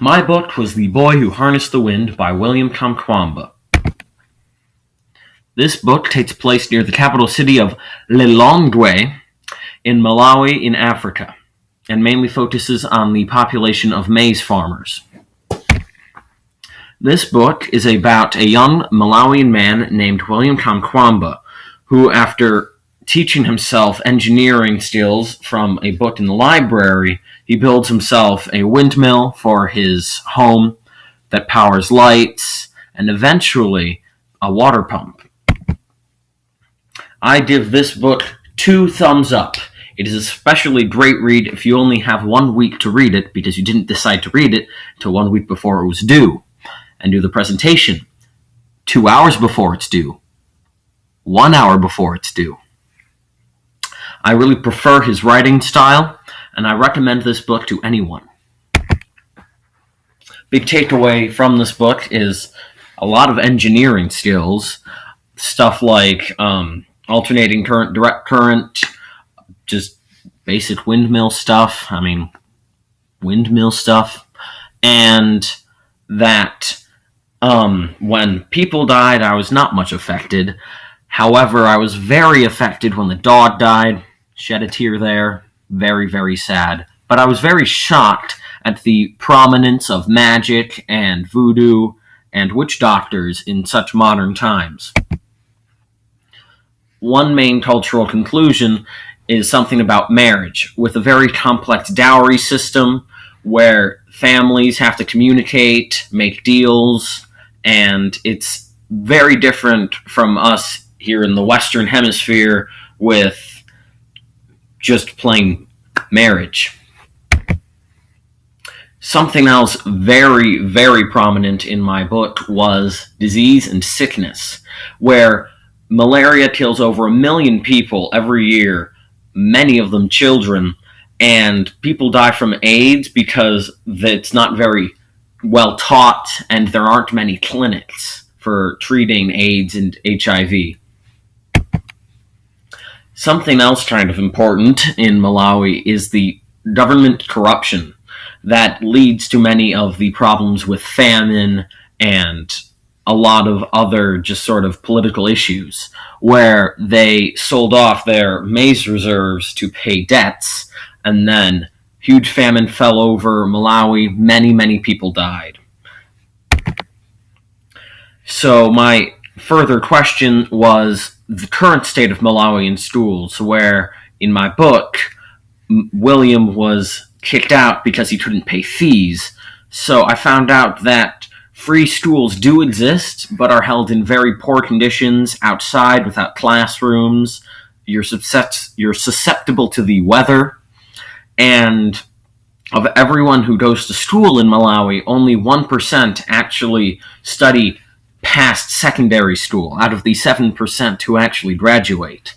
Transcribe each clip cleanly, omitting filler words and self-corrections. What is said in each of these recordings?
My book was The Boy Who Harnessed the Wind by William Kamkwamba. This book takes place near the capital city of Lilongwe in Malawi in Africa, and mainly focuses on the population of maize farmers. This book is about a young Malawian man named William Kamkwamba, who, after teaching himself engineering skills from a book in the library, he builds himself a windmill for his home that powers lights, and eventually a water pump. I give this book 2 thumbs up. It is an especially great read if you only have 1 week to read it because you didn't decide to read it until 1 week before it was due, and do the presentation 2 hours before it's due, 1 hour before it's due. I really prefer his writing style, and I recommend this book to anyone. Big takeaway from this book is a lot of engineering skills, stuff like alternating current, direct current, just basic windmill stuff. Windmill stuff. And that when people died, I was not much affected. However, I was very affected when the dog died. Shed a tear there. Very, very sad. But I was very shocked at the prominence of magic and voodoo and witch doctors in such modern times. One main cultural conclusion is something about marriage, with a very complex dowry system where families have to communicate, make deals, and it's very different from us here in the Western Hemisphere with just plain marriage. Something else very, very prominent in my book was disease and sickness, where malaria kills over 1 million people every year, many of them children, and people die from AIDS because it's not very well taught and there aren't many clinics for treating AIDS and HIV. Something else kind of important in Malawi is the government corruption that leads to many of the problems with famine and a lot of other just sort of political issues, where they sold off their maize reserves to pay debts, and then huge famine fell over Malawi. Many, many people died. So my further question was the current state of Malawi in schools, where in my book, William was kicked out because he couldn't pay fees. So I found out that free schools do exist, but are held in very poor conditions outside without classrooms. You're susceptible to the weather. And of everyone who goes to school in Malawi, only 1% actually study past secondary school, out of the 7% who actually graduate.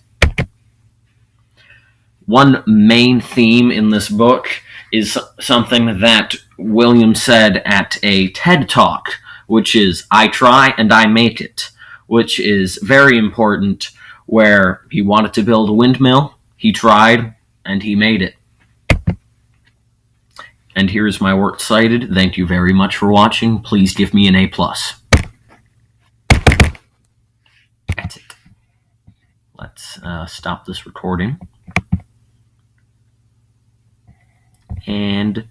One main theme in this book is something that William said at a TED Talk, which is, "I try and I make it," which is very important, where he wanted to build a windmill, he tried, and he made it. And here is my work cited. Thank you very much for watching. Please give me an A+. That's it. Let's stop this recording. And